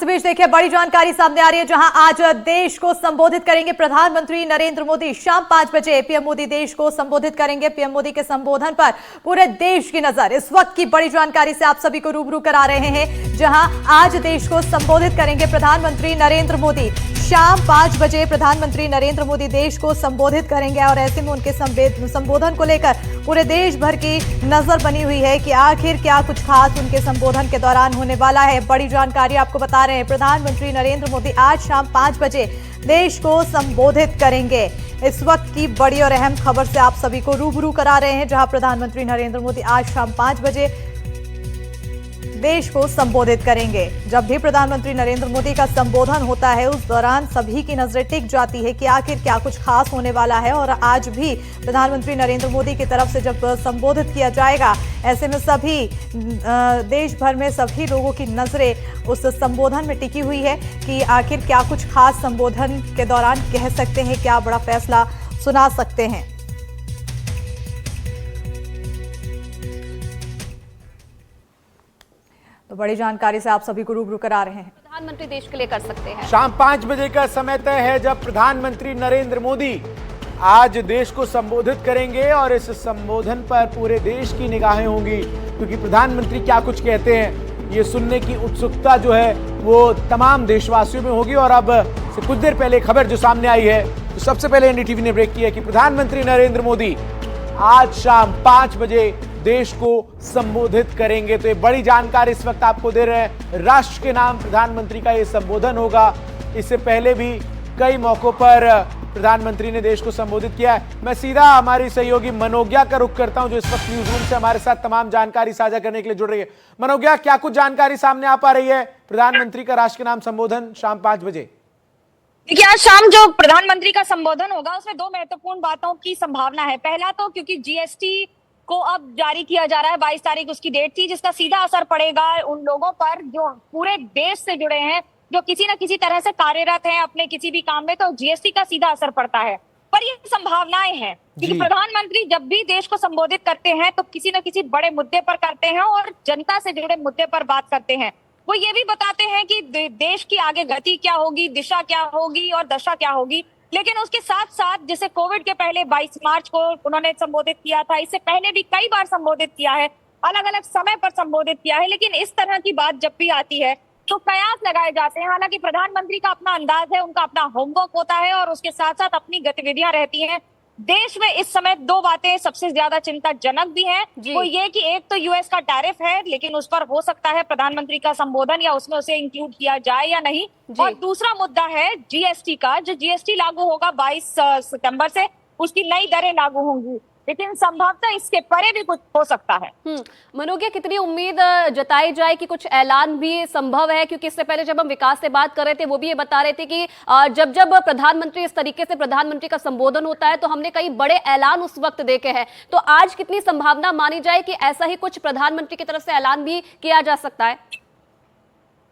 इस बीच देखिए बड़ी जानकारी सामने आ रही है, जहां आज देश को संबोधित करेंगे प्रधानमंत्री नरेंद्र मोदी। शाम 5 बजे पीएम मोदी देश को संबोधित करेंगे। पीएम मोदी के संबोधन पर पूरे देश की नजर इस वक्त की बड़ी जानकारी से आप सभी को रूबरू करा रहे हैं, जहां आज देश को संबोधित करेंगे प्रधानमंत्री नरेंद्र मोदी। शाम 5 बजे प्रधानमंत्री नरेंद्र मोदी देश को संबोधित करेंगे और ऐसे में उनके संबोधन को लेकर पूरे देश भर की नजर बनी हुई है कि आखिर क्या कुछ खास उनके संबोधन के दौरान होने वाला है। बड़ी जानकारी आपको बता रहे हैं, प्रधानमंत्री नरेंद्र मोदी आज शाम 5 बजे देश को संबोधित करेंगे। इस वक्त की बड़ी और अहम खबर से आप सभी को रूबरू करा रहे हैं, जहां प्रधानमंत्री नरेंद्र मोदी आज शाम 5 बजे देश को संबोधित करेंगे। जब भी प्रधानमंत्री नरेंद्र मोदी का संबोधन होता है उस दौरान सभी की नजरें टिक जाती है कि आखिर क्या कुछ खास होने वाला है। और आज भी प्रधानमंत्री नरेंद्र मोदी की तरफ से जब संबोधित किया जाएगा, ऐसे में सभी देश भर में सभी लोगों की नजरें उस संबोधन में टिकी हुई है कि आखिर क्या कुछ खास संबोधन के दौरान कह सकते हैं, क्या बड़ा फैसला सुना सकते हैं। तो बड़ी जानकारी से आप सभी को रूबरू करा रहे हैं। प्रधानमंत्री देश के लिए कर सकते हैं। शाम 5 बजे का समय तय है जब प्रधानमंत्री नरेंद्र मोदी आज देश को संबोधित करेंगे और इस संबोधन पर पूरे देश की निगाहें होंगी, क्योंकि प्रधानमंत्री क्या कुछ कहते हैं ये सुनने की उत्सुकता जो है वो तमाम देशवासियों में होगी। और अब से कुछ देर पहले खबर जो सामने आई है, तो सबसे पहले एनडीटीवी ने ब्रेक किया कि प्रधानमंत्री नरेंद्र मोदी आज शाम 5 बजे देश को संबोधित करेंगे। तो ये बड़ी जानकारी इस वक्त आपको दे रहे हैं। राष्ट्र के नाम प्रधानमंत्री का ये संबोधन होगा। इससे पहले भी कई मौकों पर प्रधानमंत्री ने देश को संबोधित किया है। मैं सीधा हमारी सहयोगी मनोज्ञा का रुख करता हूं, जो इस वक्त न्यूज रूम से हमारे साथ तमाम जानकारी साझा करने के लिए जुड़ रही है। मनोज्ञा, क्या कुछ जानकारी सामने आ पा रही है प्रधानमंत्री का राष्ट्र के नाम संबोधन शाम 5 बजे? देखिए, आज शाम जो प्रधानमंत्री का संबोधन होगा उसमें दो महत्वपूर्ण बातों की संभावना है। पहला तो क्योंकि जीएसटी को अब जारी किया जा रहा है, 22 तारीख उसकी डेट थी, जिसका सीधा असर पड़ेगा उन लोगों पर जो पूरे देश से जुड़े हैं, जो किसी न किसी तरह से कार्यरत हैं अपने किसी भी काम में, तो जीएसटी का सीधा असर पड़ता है। पर ये संभावनाएं हैं क्योंकि प्रधानमंत्री जब भी देश को संबोधित करते हैं तो किसी न किसी बड़े मुद्दे पर करते हैं और जनता से जुड़े मुद्दे पर बात करते हैं। वो ये भी बताते हैं कि देश की आगे गति क्या होगी, दिशा क्या होगी और दशा क्या होगी। लेकिन उसके साथ साथ जैसे कोविड के पहले 22 मार्च को उन्होंने संबोधित किया था, इससे पहले भी कई बार संबोधित किया है, अलग अलग समय पर संबोधित किया है, लेकिन इस तरह की बात जब भी आती है तो कयास लगाए जाते हैं। हालांकि प्रधानमंत्री का अपना अंदाज है, उनका अपना होमवर्क होता है और उसके साथ साथ अपनी गतिविधियां रहती हैं। देश में इस समय दो बातें सबसे ज्यादा चिंताजनक भी हैं। वो ये कि एक तो यूएस का टैरिफ है, लेकिन उस पर हो सकता है प्रधानमंत्री का संबोधन या उसमें उसे इंक्लूड किया जाए या नहीं। और दूसरा मुद्दा है जीएसटी का, जो जीएसटी लागू होगा 22 सितंबर से, उसकी नई दरें लागू होंगी, लेकिन संभवतः इसके परे भी कुछ हो सकता है। मनोज्ञा, कितनी उम्मीद जताई जाए कि कुछ ऐलान भी संभव है? क्योंकि इससे पहले जब हम विकास से बात कर रहे थे वो भी ये बता रहे थे कि जब जब प्रधानमंत्री इस तरीके से प्रधानमंत्री का संबोधन होता है तो हमने कई बड़े ऐलान उस वक्त देखे हैं। तो आज कितनी संभावना मानी जाए कि ऐसा ही कुछ प्रधानमंत्री की तरफ से ऐलान भी किया जा सकता है?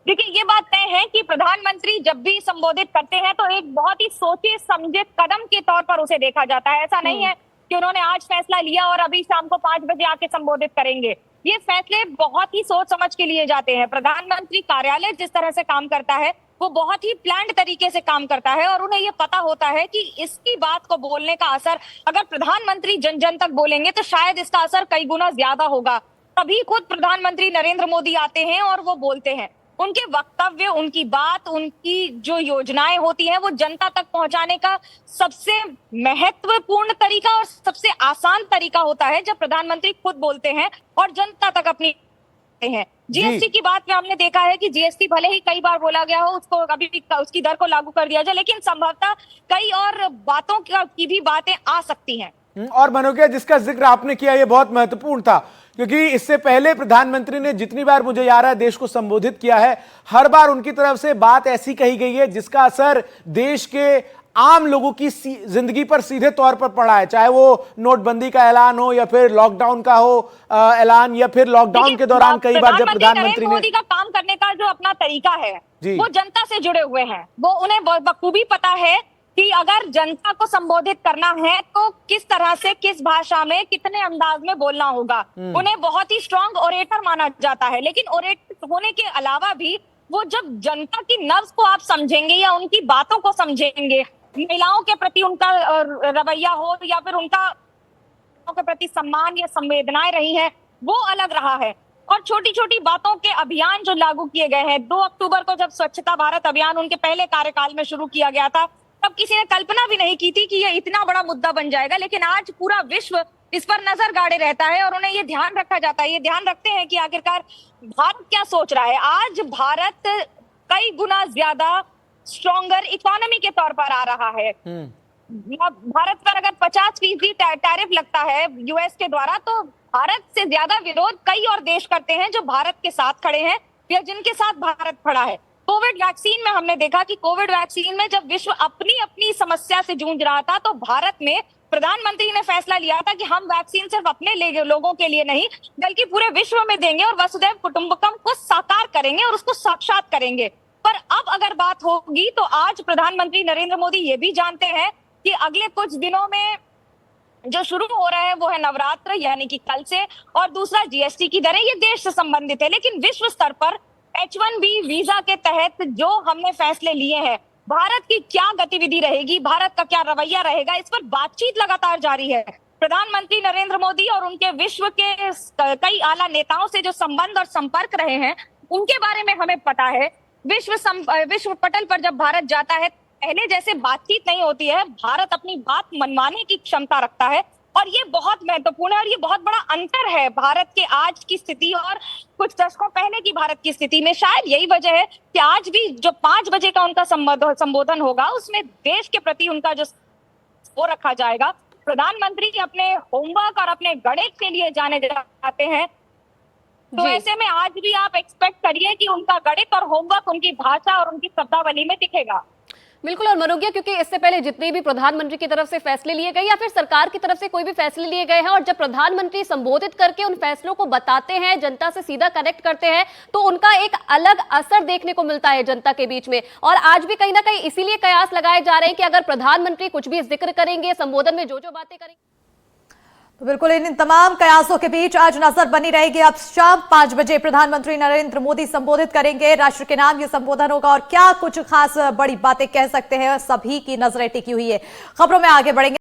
देखिए, ये बात तय है कि प्रधानमंत्री जब भी संबोधित करते हैं तो एक बहुत ही सोचे समझे कदम के तौर पर उसे देखा जाता है। ऐसा नहीं है कि उन्होंने आज फैसला लिया और अभी शाम को 5 बजे आके संबोधित करेंगे। ये फैसले बहुत ही सोच समझ के लिए जाते हैं। प्रधानमंत्री कार्यालय जिस तरह से काम करता है वो बहुत ही प्लान्ड तरीके से काम करता है और उन्हें ये पता होता है कि इसकी बात को बोलने का असर अगर प्रधानमंत्री जन जन तक बोलेंगे तो शायद इसका असर कई गुना ज्यादा होगा। तभी खुद प्रधानमंत्री नरेंद्र मोदी आते हैं और वो बोलते हैं। उनके वक्तव्य, उनकी बात, उनकी जो योजनाएं होती हैं वो जनता तक पहुंचाने का सबसे महत्वपूर्ण तरीका और सबसे आसान तरीका होता है जब प्रधानमंत्री खुद बोलते हैं और जनता तक अपनी हैं। जीएसटी की बात में हमने देखा है कि जीएसटी भले ही कई बार बोला गया हो उसको अभी भी उसकी दर को लागू कर दिया जाए, लेकिन संभवतः कई और बातों की भी बातें आ सकती हैं। और मनोज्ञा, जिसका जिक्र आपने किया ये बहुत महत्वपूर्ण था, क्योंकि इससे पहले प्रधानमंत्री ने जितनी बार मुझे याद है देश को संबोधित किया है, हर बार उनकी तरफ से बात ऐसी कही गई है जिसका असर देश के आम लोगों की जिंदगी पर सीधे तौर पर पड़ा है, चाहे वो नोटबंदी का ऐलान हो या फिर लॉकडाउन का हो ऐलान, या फिर लॉकडाउन के दौरान कई बार जब प्रधानमंत्री ने मोदी का काम करने का जो अपना तरीका है वो जनता से जुड़े हुए हैं। वो उन्हें बखूबी पता है कि अगर जनता को संबोधित करना है तो किस तरह से, किस भाषा में, कितने अंदाज में बोलना होगा। उन्हें बहुत ही स्ट्रांग ओरेटर माना जाता है, लेकिन ओरेटर होने के अलावा भी वो जब जनता की नब्ज को आप समझेंगे या उनकी बातों को समझेंगे, महिलाओं के प्रति उनका रवैया हो या फिर उनका के प्रति सम्मान या संवेदनाएं रही है, वो अलग रहा है। और छोटी छोटी बातों के अभियान जो लागू किए गए हैं, 2 अक्टूबर को जब स्वच्छता भारत अभियान उनके पहले कार्यकाल में शुरू किया गया था, तब किसी ने कल्पना भी नहीं की थी कि ये इतना बड़ा मुद्दा बन जाएगा। लेकिन आज पूरा विश्व इस पर नजर गाड़े रहता है और उन्हें ये ध्यान रखा जाता है, ये ध्यान रखते हैं कि आखिरकार भारत क्या सोच रहा है। आज भारत कई गुना ज्यादा स्ट्रॉन्गर इकोनॉमी के तौर पर आ रहा है। भारत पर अगर 50% टैरिफ लगता है यूएस के द्वारा, तो भारत से ज्यादा विरोध कई और देश करते हैं जो भारत के साथ खड़े हैं या जिनके साथ भारत खड़ा है। कोविड वैक्सीन में हमने देखा कि कोविड वैक्सीन में जब विश्व अपनी अपनी समस्या से जूझ रहा था, तो भारत में प्रधानमंत्री ने फैसला लिया था कि हम वैक्सीन सिर्फ अपने लोगों के लिए नहीं बल्कि पूरे विश्व में देंगे और वसुधैव कुटुंबकम को साकार करेंगे और उसको साक्षात करेंगे। पर अब अगर बात होगी तो आज प्रधानमंत्री नरेंद्र मोदी ये भी जानते हैं कि अगले कुछ दिनों में जो शुरू हो रहा है वो है नवरात्र, यानी कि कल से, और दूसरा जीएसटी की दरें, ये देश से संबंधित है। लेकिन विश्व स्तर पर H1B वीजा के तहत जो हमने फैसले लिए हैं, भारत की क्या गतिविधि रहेगी, भारत का क्या रवैया रहेगा, इस पर बातचीत लगातार जारी है। प्रधानमंत्री नरेंद्र मोदी और उनके विश्व के कई आला नेताओं से जो संबंध और संपर्क रहे हैं, उनके बारे में हमें पता है। विश्व पटल पर जब भारत जाता है, पहले जैसे बातचीत नहीं होती है, भारत अपनी बात मनवाने की क्षमता रखता है और ये बहुत महत्वपूर्ण है और ये बहुत बड़ा अंतर है भारत के आज की स्थिति और कुछ दशकों पहले की भारत की स्थिति में। शायद यही वजह है कि आज भी जो 5 बजे का उनका संबोधन होगा, उसमें देश के प्रति उनका जो वो रखा जाएगा। प्रधानमंत्री अपने होमवर्क और अपने गणित के लिए जाने जाते हैं, तो ऐसे में आज भी आप एक्सपेक्ट करिए कि उनका गणित और होमवर्क उनकी भाषा और उनकी शब्दावली में दिखेगा। बिल्कुल। और मनोज्ञा, क्योंकि इससे पहले जितने भी प्रधानमंत्री की तरफ से फैसले लिए गए या फिर सरकार की तरफ से कोई भी फैसले लिए गए हैं, और जब प्रधानमंत्री संबोधित करके उन फैसलों को बताते हैं, जनता से सीधा कनेक्ट करते हैं, तो उनका एक अलग असर देखने को मिलता है जनता के बीच में। और आज भी कहीं ना कहीं इसीलिए कयास लगाए जा रहे हैं कि अगर प्रधानमंत्री कुछ भी जिक्र करेंगे, संबोधन में जो जो बातें करेंगे, तो बिल्कुल इन तमाम कयासों के बीच आज नजर बनी रहेगी। अब शाम 5 बजे प्रधानमंत्री नरेंद्र मोदी संबोधित करेंगे, राष्ट्र के नाम ये संबोधन होगा और क्या कुछ खास बड़ी बातें कह सकते हैं, सभी की नजरें टिकी हुई है। खबरों में आगे बढ़ेंगे।